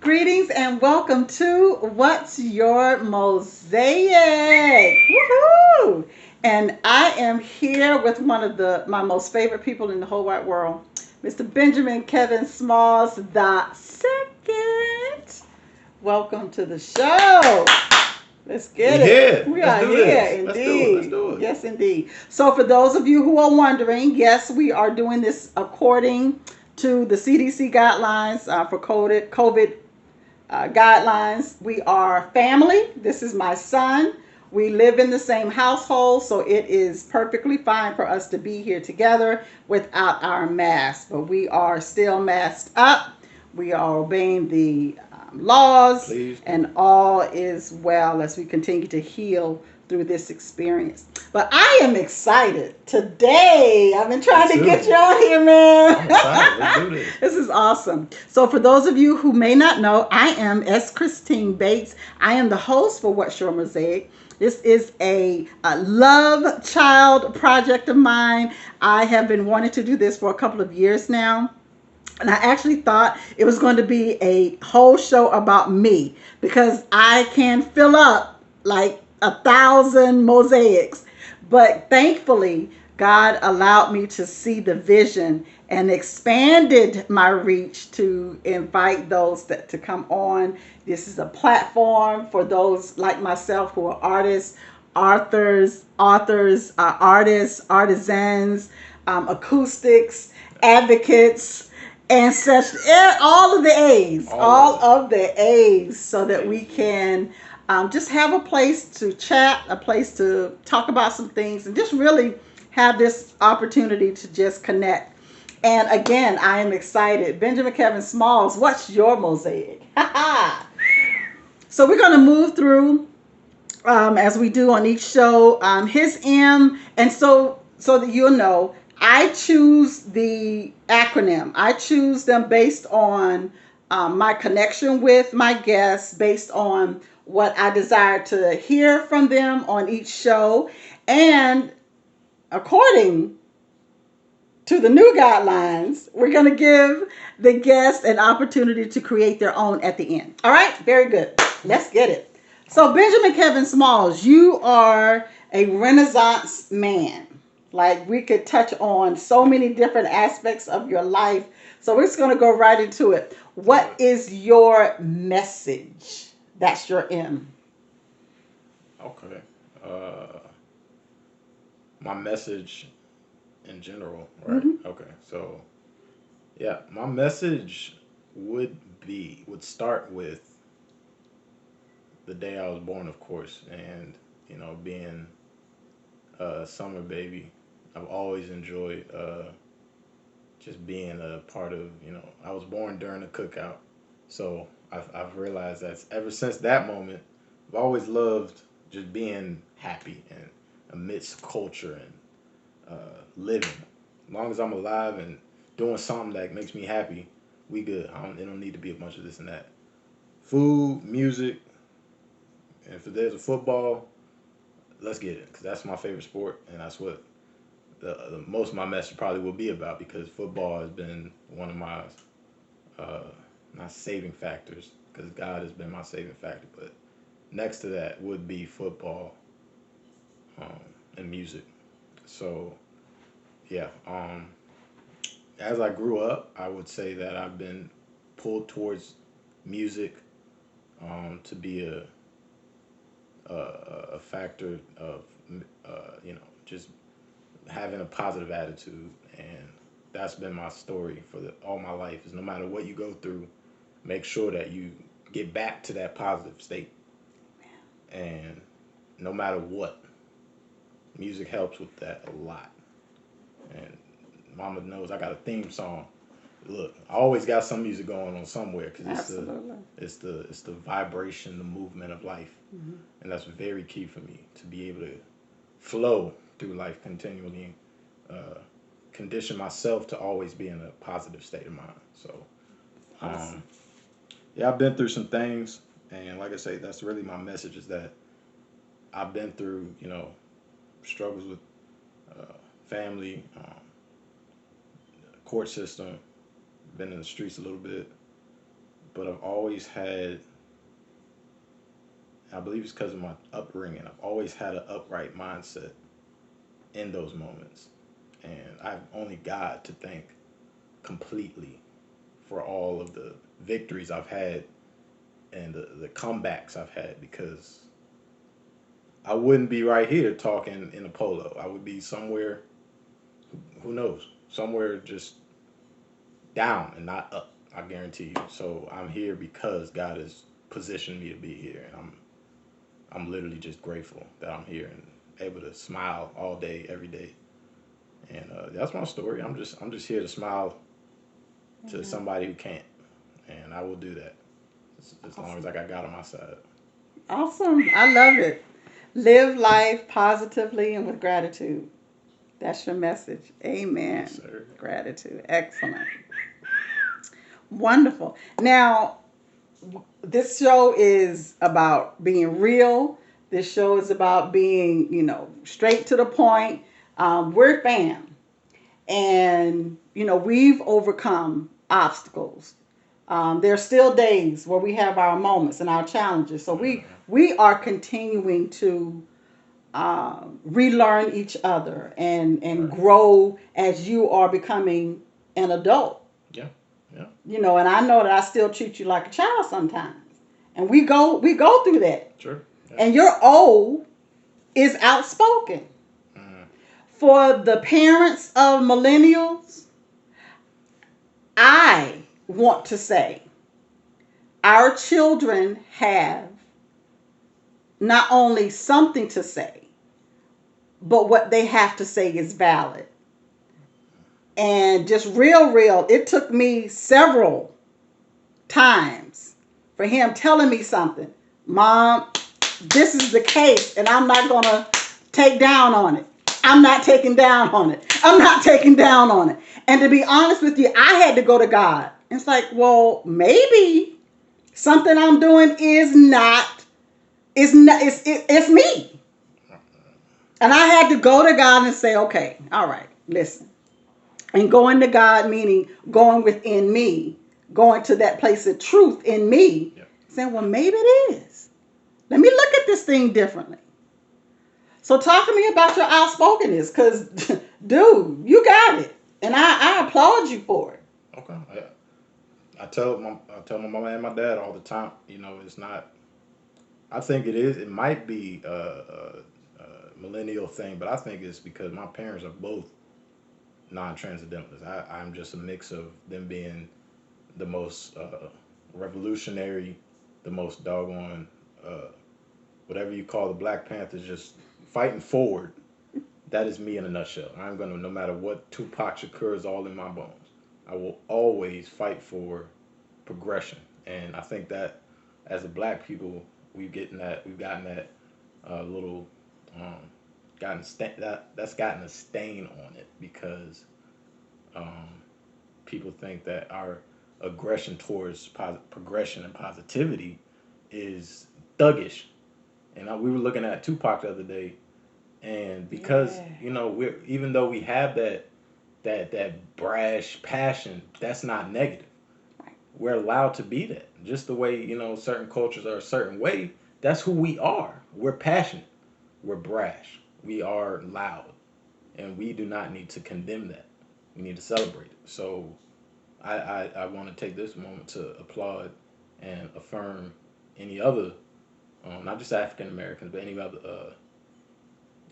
Greetings and welcome to What's Your Mosaic? Woohoo! And I am here with one of my most favorite people in the whole wide world, Mr. Benjamin Kevin Smalls the second. Welcome to the show. Let's We get it. here. We Let's are do here, this. Let's do it. Let's indeed. do it. Yes, indeed. So, for those of you who are wondering, yes, we are doing this according to the CDC guidelines for COVID guidelines. We are family. This is my son. We live in the same household, so it is perfectly fine for us to be here together without our masks. But we are still masked up. We are obeying the laws, Please do. and all is well as we continue to heal through this experience. But I am excited today. I've been trying Me to get too. you on here, man. I'm excited. Let's do this. This is awesome. So, for those of you who may not know, I am S. Christine Bates. I am the host for What's Your Mosaic. This is a love child project of mine. I have been wanting to do this for a couple of years now. And I actually thought it was going to be a whole show about me because I can fill up like 1,000 mosaics. But thankfully, God allowed me to see the vision and expanded my reach to invite those to come on. This is a platform for those like myself who are artists, artists, artisans, acoustics, advocates, ancestry, all of the A's, All of it. so that we can just have a place to chat, a place to talk about some things, and just really have this opportunity to just connect. And again, I am excited. Benjamin Kevin Smalls, what's your mosaic? So we're going to move through as we do on each show. His M, and so that you'll know, I choose the acronym. I choose them based on my connection with my guests, based on what I desire to hear from them on each show, and according to the new guidelines, we're going to give the guests an opportunity to create their own at the end. All right, very good. Let's get it. So, Benjamin Kevin Smalls, you are a Renaissance man. Like, we could touch on so many different aspects of your life. So, we're just going to go right into it. What is your message? That's your M. Okay. Uh, my message in general, right? Mm-hmm. Okay. So, yeah, my message would start with the day I was born, of course, and being a summer baby. I've always enjoyed just being a part of. I was born during a cookout, so I've realized that ever since that moment, I've always loved just being happy and amidst culture and living. As long as I'm alive and doing something that makes me happy, we good. It don't need to be a bunch of this and that. Food, music, and if there's a football, let's get it because that's my favorite sport and that's what the most of my message probably will be about because football has been one of my uh, not saving factors because God has been my saving factor, but next to that would be football um, and music. So yeah, as I grew up, I would say that I've been pulled towards music to be a factor of just having a positive attitude, and that's been my story for all my life. Is no matter what you go through, make sure that you get back to that positive state, and no matter what, music helps with that a lot. And Mama knows I got a theme song. Look, I always got some music going on somewhere because Absolutely. it's the vibration, the movement of life, Mm-hmm. and that's very key for me to be able to flow through life continually, uh, condition myself to always be in a positive state of mind. So, Awesome. um, yeah, I've been through some things, and like I say, that's really my message is that I've been through, struggles with uh, family, court system, been in the streets a little bit, but I've always had, I believe it's because of my upbringing, I've always had an upright mindset in those moments. And I've only God to thank completely for all of the victories I've had and the comebacks I've had, because I wouldn't be right here talking in a polo. I would be somewhere, who knows, somewhere just down and not up. I guarantee you. So I'm here because God has positioned me to be here, and I'm literally just grateful that I'm here and able to smile all day, every day. And that's my story. I'm just here to smile to Amen. somebody who can't, and I will do that as long as Awesome. I got God on my side. Awesome. I love it. Live life positively and with gratitude. That's your message. Yes, Amen. sir. Gratitude. Excellent. Wonderful. Now, this show is about being real. This show is about being, straight to the point. We're fam. And, we've overcome obstacles. There's still days where we have our moments and our challenges. So Mm-hmm. we are continuing to relearn each other and Right. grow as you are becoming an adult. Yeah. Yeah. And I know that I still treat you like a child sometimes, and we go through that. Sure. Yeah. And your O is outspoken. Mm-hmm. For the parents of millennials, I want to say our children have not only something to say, but what they have to say is valid. And just real, it took me several times for him telling me something. Mom, this is the case, and I'm not going to take down on it. I'm not taking down on it. I'm not taking down on it. And to be honest with you, I had to go to God. It's like, well, maybe something I'm doing it's me. And I had to go to God and say, okay, all right, listen. And going to God meaning going within me, going to that place of truth in me, Yeah. saying, well, maybe it is. Let me look at this thing differently. So talk to me about your outspokenness, because, dude, you got it. And I applaud you for it. Okay. I tell my mama and my dad all the time. It's not. I think it is. It might be a millennial thing, but I think it's because my parents are both non-transcendentalists. I'm just a mix of them being the most revolutionary, the most doggone whatever you call the Black Panthers, just fighting forward. That is me in a nutshell. I'm gonna, no matter what Tupac Shakur is all in my bones, I will always fight for progression. And I think that as a black people, we've gotten that little um, that's gotten a stain on it, because um, people think that our aggression towards progression and positivity is thuggish. And we were looking at Tupac the other day, and because Yeah. we're, even though we have that brash passion, that's not negative. Right. We're allowed to be that. Just the way certain cultures are a certain way. That's who we are. We're passionate. We're brash. We are loud, and we do not need to condemn that. We need to celebrate it. So I want to take this moment to applaud and affirm any other, not just African Americans, but any other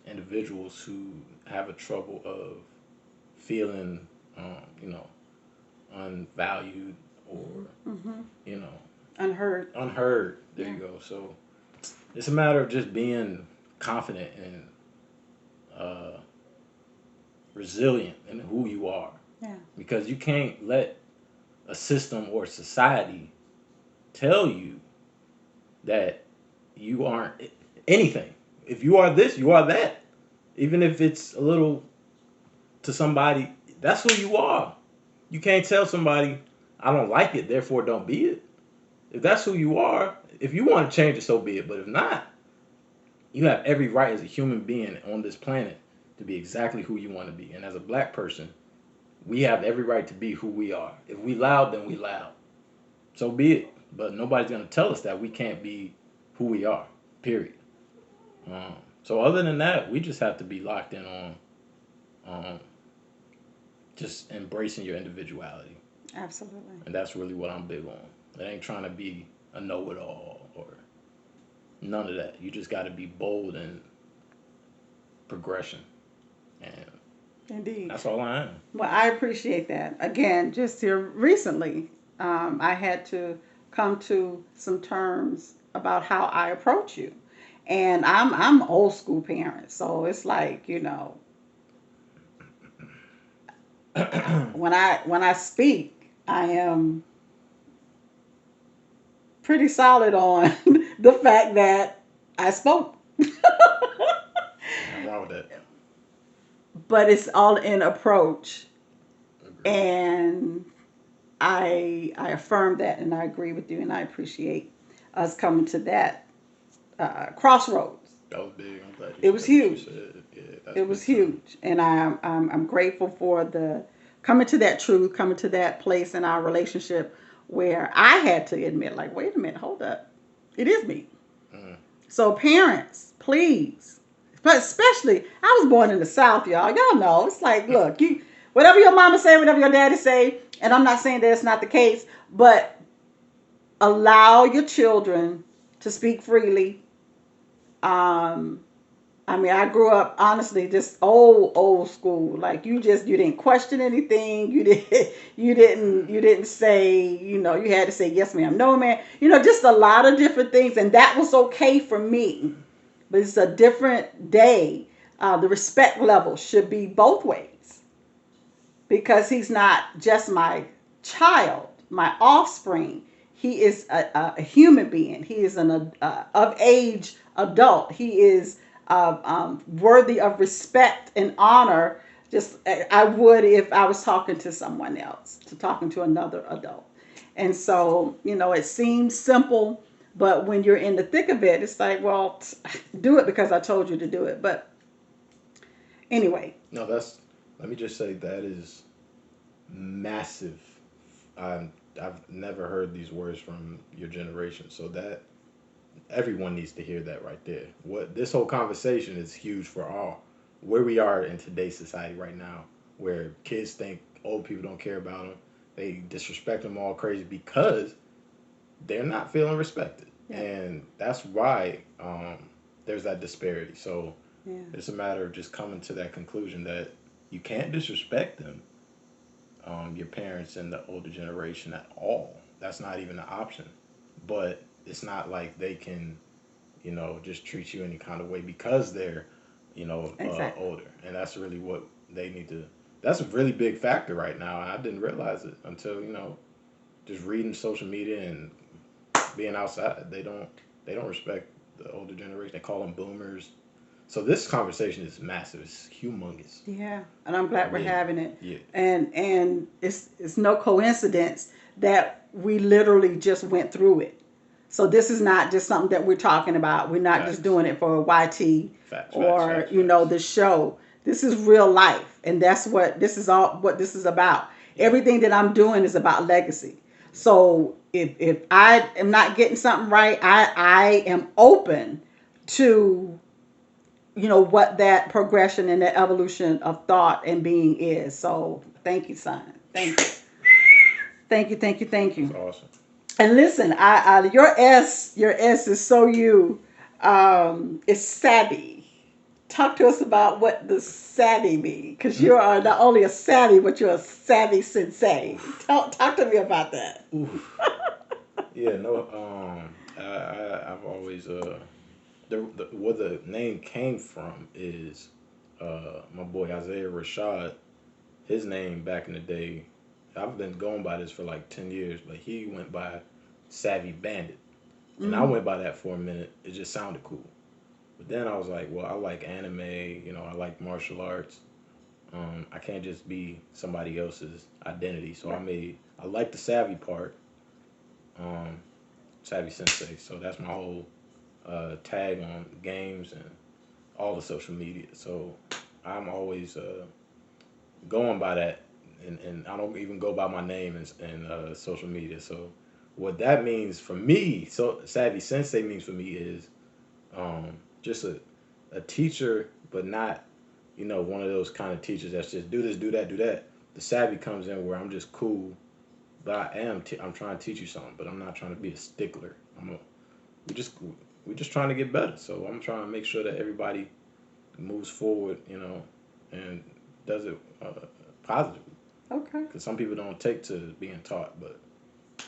individuals who have a trouble of feeling, you know, unvalued or Mm-hmm. you know Unheard. unheard. There Yeah. you go. So it's a matter of just being confident and uh, resilient in who you are, Yeah. because you can't let a system or society tell you that you aren't anything. If you are this, you are that. Even if it's a little to somebody, that's who you are. You can't tell somebody, I don't like it, therefore don't be it. If that's who you are, if you want to change it, so be it. But if not, you have every right as a human being on this planet to be exactly who you want to be. And as a black person, we have every right to be who we are. If we loud, then we loud. so be it. But nobody's gonna tell us that we can't be who we are. Period. Um, so other than that, we just have to be locked in on um, just embracing your individuality, Absolutely. and that's really what I'm big on. It ain't trying to be a know-it-all or none of that. You just got to be bold and progression, and Indeed. that's all I am. Well, I appreciate that. Again, just here recently, I had to come to some terms about how I approach you, and I'm old school parent, so it's like when I speak, I am pretty solid on the fact that I spoke. Ain't nothing wrong with that. But it's all in approach, Agreed. and I affirm that, and I agree with you, and I appreciate us coming to that crossroads. That was big. I'm glad you It was said what you huge. said. Yeah, that's It was big time. huge, and I'm grateful for the coming to that truth, coming to that place in our relationship where I had to admit, like, wait a minute, hold up, it is me. Mm. So parents, please, but especially, I was born in the South, y'all. Y'all know it's like, look, you whatever your mama say, whatever your daddy say, and I'm not saying that it's not the case, but allow your children to speak freely. Um, I mean, I grew up honestly just old school. Like you didn't question anything. You didn't say, you had to say yes ma'am, no ma'am. Just a lot of different things, and that was okay for me. But it's a different day. The respect level should be both ways because he's not just my child, my offspring. He is a human being. He is an of age adult. He is worthy of respect and honor. Just I would if I was talking to someone else, to talking to another adult. And so it seems simple, but when you're in the thick of it, it's like, well, do it because I told you to do it. But anyway, No, that's. Let me just say that is massive. I've never heard these words from your generation, so that everyone needs to hear that right there. What this whole conversation is huge for all. Where we are in today's society right now, where kids think old people don't care about them, they disrespect them all crazy because they're not feeling respected, yeah, and that's why there's that disparity. So yeah, it's a matter of just coming to that conclusion that you can't disrespect them, your parents and the older generation at all. That's not even an option. But it's not like they can, just treat you any kind of way because they're, exactly. older. And that's really what they need to. That's a really big factor right now. And I didn't realize it until just reading social media and being outside. They don't respect the older generation. They call them boomers. So this conversation is massive. It's humongous. Yeah, and I'm glad we're Yeah, having it. yeah. And it's no coincidence that we literally just went through it. So this is not just something that we're talking about. We're not just Facts. doing it for YT Facts. Facts. or Facts. Facts. the show. This is real life, and that's what this is about. Yeah. Everything that I'm doing is about legacy. So if I am not getting something right, I am open to what that progression and that evolution of thought and being is. So thank you, son. Thank you. Thank you. Thank you. Thank That's you. awesome. And listen, I your S is so you. It's savvy. Talk to us about what the savvy mean, because you are not only a savvy, but you're a savvy sensei. Talk to me about that. Oof. Yeah, no. I've always where the name came from is my boy Isaiah Rashad. His name back in the day, I've been going by this for like 10 years, but he went by Savvy Bandit, and I Mm, went by that for a minute. It just sounded cool. But then I was like, well, I like anime. I like martial arts. I can't just be somebody else's identity. So right. I like the savvy part, um, Savvy Sensei. So that's my whole tag on games and all the social media. So I'm always going by that, and I don't even go by my name in social media. So what that means for me, so savvy sensei means for me is just a teacher, but not one of those kind of teachers that's just do this, do that, do that. The savvy comes in where I'm just cool, but I'm trying to teach you something, but I'm not trying to be a stickler. We just we're just trying to get better. So I'm trying to make sure that everybody moves forward, and does it positively. Okay. Because some people don't take to being taught, but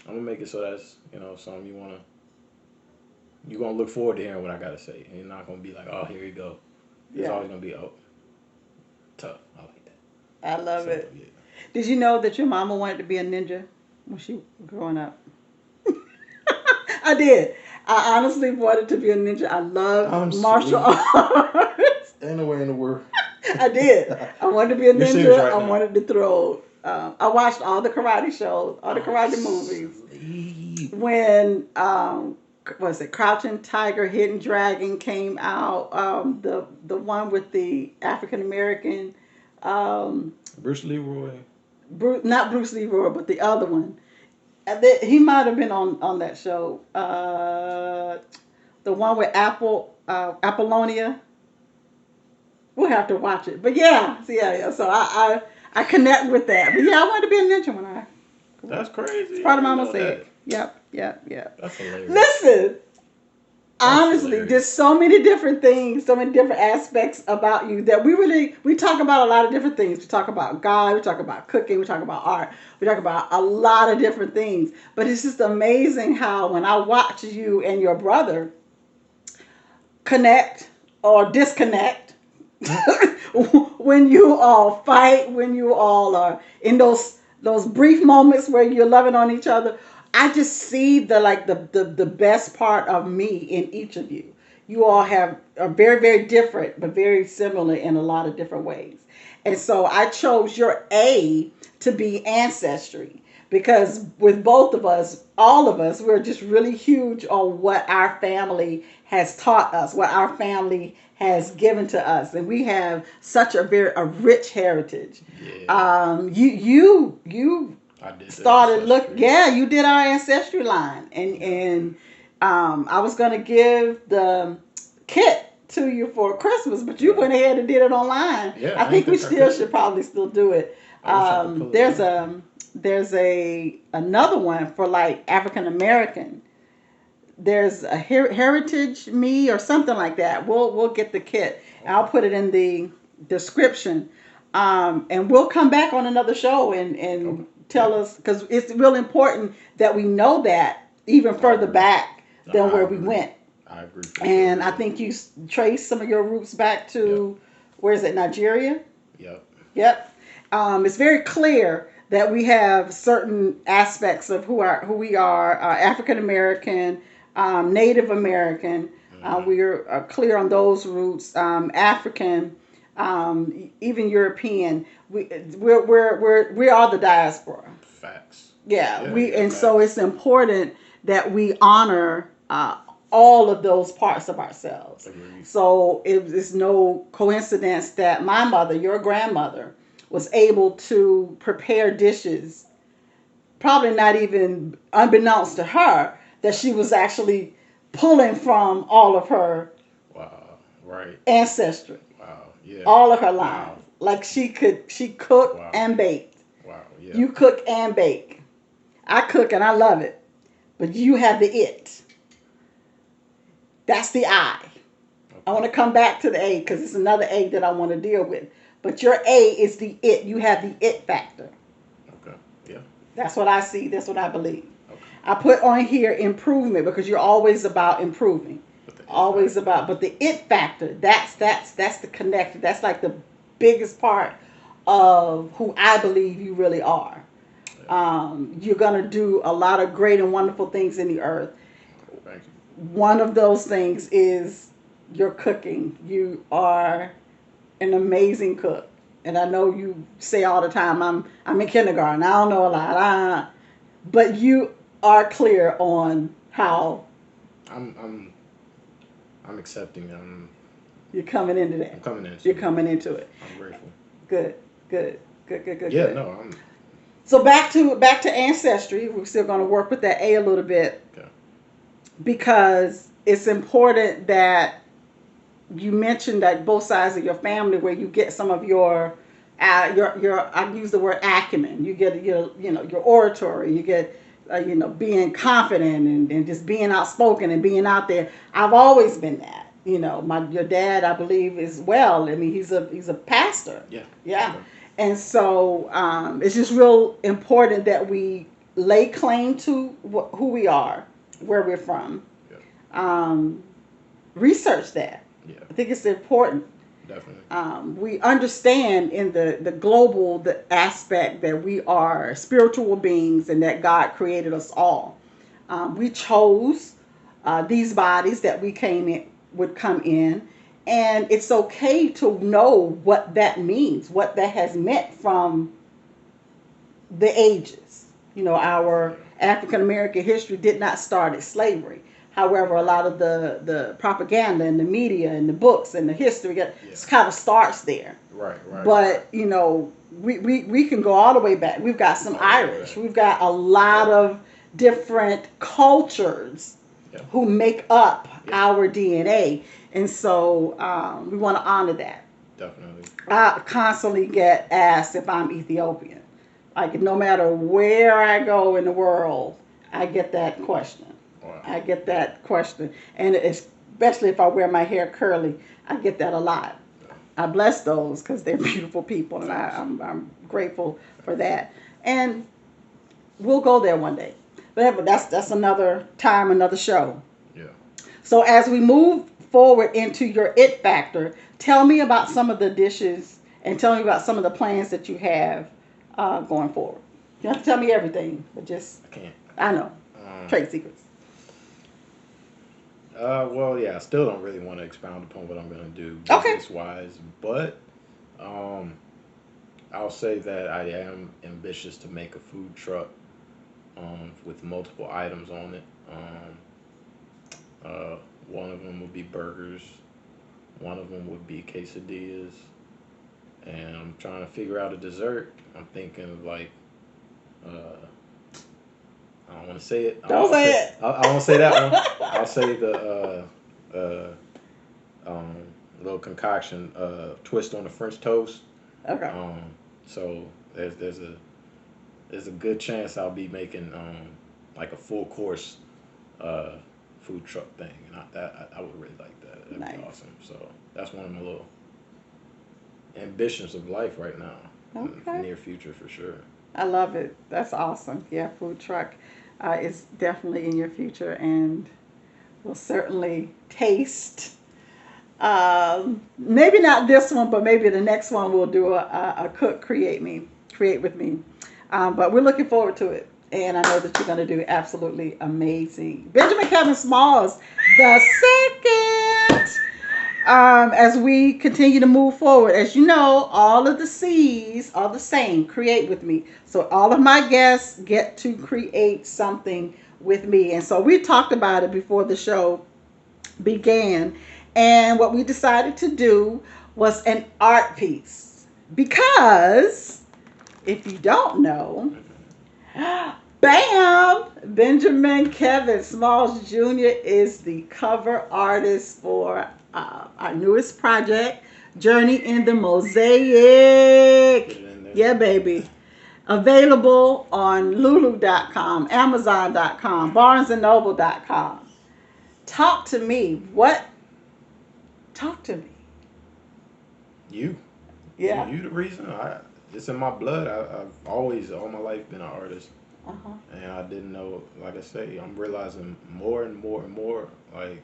I'm gonna make it so that's something you're gonna look forward to hearing what I gotta say, and you're not gonna be like, oh, here you go. It's Yeah. always gonna be tough. I like that. I love So it. yeah, Did you know that your mama wanted to be a ninja when she was growing up? I did. I honestly wanted to be a ninja. I love I'm martial sweet. arts. Ain't no way in the world. I did. I wanted to be a You're serious ninja. right I now. wanted to throw. I watched all the karate shows, all the karate movies. Sleep. When was it Crouching Tiger, Hidden Dragon came out? The one with the African American, um, Bruce Leroy. Not Bruce Leroy, but the other one. He might have been on that show. The one with Apollonia. We'll have to watch it. But yeah, so yeah. So I connect with that. But yeah, I wanted to be a ninja when I grew That's up. It's crazy. I part of my didn't know that. Mosaic. Yep, yep, yep. That's hilarious. Listen, That's honestly, there's hilarious. so many different things, so many different aspects about you that we talk about a lot of different things. We talk about God, we talk about cooking, we talk about art, we talk about a lot of different things. But it's just amazing how when I watch you and your brother connect or disconnect, when you all fight, when you all are in those brief moments where you're loving on each other, I just see the best part of me in each of you. You all are very very different, but very similar in a lot of different ways. And so I chose your A to be ancestry because with both of us, all of us, we're just really huge on what our family has taught us, what our family has given to us, and we have such a rich heritage. Yeah, You I did the started look ancestry. yeah, you did our ancestry line, Yeah. and I was gonna give the kit to you for Christmas, but you Right. went ahead and did it online. Yeah, I I ain't think we think I still could. should probably still do it. I wish I could pull it There's off. a another one for like African American. There's a heritage me or something like that. We'll get the kit. I'll Okay. put it in the description. And we'll come back on another show Okay. and Yeah. tell us because it's real important that we know that even I further agree. back No, than I where we agree. went. I agree for sure. And I Yeah. think you trace some of your roots back Yep. to where is it, Nigeria? Yep. Yep. It's very clear that we have certain aspects of who we are, African American, Native American. Hmm. We're clear on those roots. African, even European. We are the diaspora. Facts. Yeah, Yeah. we Yeah. and so Facts. it's important that we honor all of those parts of ourselves. Agreed. So it's no coincidence that my mother, your grandmother, was able to prepare dishes, probably not even unbeknownst to her, that she was actually pulling from all of her Wow. Right. ancestry, Wow. Yeah. all of her Wow. lines. Like she cooked Wow. and baked. Wow. Yeah. You cook and bake. I cook and I love it. But you have the it. That's the I. I Okay. want to come back to the A because it's another A that I want to deal with. But your A is the it. You have the it factor. Okay. Yeah. That's what I see. That's what I believe. Okay. I put on here improvement because you're always about improving. But the it Always factor. about, but the it factor, that's the connector. That's like the biggest part of who I believe you really are. Yeah. You're gonna do a lot of great and wonderful things in the earth. Thank you. One of those things is your cooking. You are an amazing cook. And I know you say all the time, I'm in kindergarten. I don't know a lot. But you are clear on how I'm. I'm. I'm accepting. you're coming into I'm that. coming You're into it. coming into it. I'm grateful. Good, good, good, good, good, Yeah. good. No. I'm. So back to ancestry. We're still going to work with that A a little bit Okay. because it's important that you mentioned that both sides of your family where you get some of your I use the word acumen. You get your oratory. You get being confident and just being outspoken and being out there. I've always been that. My your dad I believe is well. I mean he's a pastor. Yeah. Yeah. Okay. And so it's just real important that we lay claim to who we are, where we're from. Yeah. Um, Research that. Yeah. I think it's important. Definitely. We understand in the global the aspect that we are spiritual beings and that God created us all. We chose these bodies that we came in would come in, and it's okay to know what that means, what that has meant from the ages. Our Yeah. African American history did not start at slavery. However, a lot of the propaganda and the media and the books and the history Yeah. kind of starts there. Right. Right. Right. But we can go all the way back. We've got some All the way Irish. back. We've got a lot Yeah. of different cultures Yeah. who make up Yeah. our DNA, and so we want to honor that. Definitely. I constantly get asked if I'm Ethiopian. Like no matter where I go in the world, I get that question. Wow. I get that question, and especially if I wear my hair curly, I get that a lot. Yeah. I bless those because they're beautiful people, and Facts. I'm grateful for Facts. that. And we'll go there one day, but that's another time, another show. Yeah. So as we move forward into your it factor, tell me about some of the dishes and tell me about some of the plans that you have going forward. You don't have to tell me everything, but just I can't. I know Um. trade secrets. Well, yeah. I still don't really want to expound upon what I'm gonna do Okay. business wise, but um, I'll say that I am ambitious to make a food truck with multiple items on it. Uh, One of them would be burgers. One of them would be quesadillas, and I'm trying to figure out a dessert. I'm thinking of like uh, I don't want to say it. Don't say it. I won't say that one. I'll say the um, little concoction twist on the French toast. Okay. Um, so there's a good chance I'll be making like a full course uh, food truck thing, and I would really like that. That'd be Nice. awesome. So that's one of my little ambitions of life right now, in the Okay. near future for sure. I love it. That's awesome. Yeah, food truck is definitely in your future, and will certainly taste. Maybe not this one, but maybe the next one we'll do a cook create with me. But we're looking forward to it, and I know that you're going to do absolutely amazing. Benjamin Kevin Smalls, the second. As we continue to move forward, as you know, all of the C's are the same. Create with me. So all of my guests get to create something with me, and so we talked about it before the show began. And what we decided to do was an art piece. Because if you don't know, bam! Benjamin Kevin Smalls Jr. is the cover artist for our newest project, Journey in the Put Mosaic. it in there. Yeah, baby. Available on lulu.com, amazon.com, barnesandnoble.com. Talk to me. Talk to me. You, Yeah. you the reason. It's in my blood. I've always, all my life, been an artist, Uh-huh. and I didn't know. Like I say, I'm realizing more and more and more, like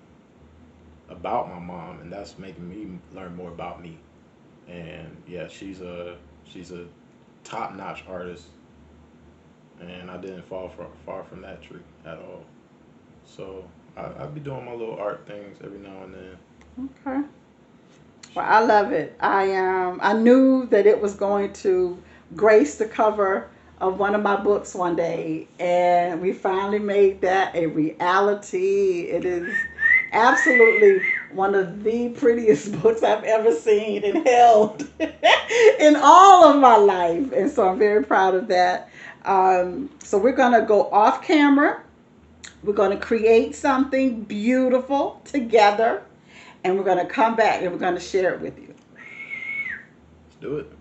about my mom, and that's making me learn more about me. And yeah, she's a top notch artist, and I didn't fall far from that tree at all. So I be doing my little art things every now and then. Okay. Well, I love it. I knew that it was going to grace the cover of one of my books one day, and we finally made that a reality. It is absolutely one of the prettiest books I've ever seen and held in all of my life. And so I'm very proud of that. So we're going to go off camera. We're going to create something beautiful together. And we're going to come back and we're going to share it with you. Let's do it.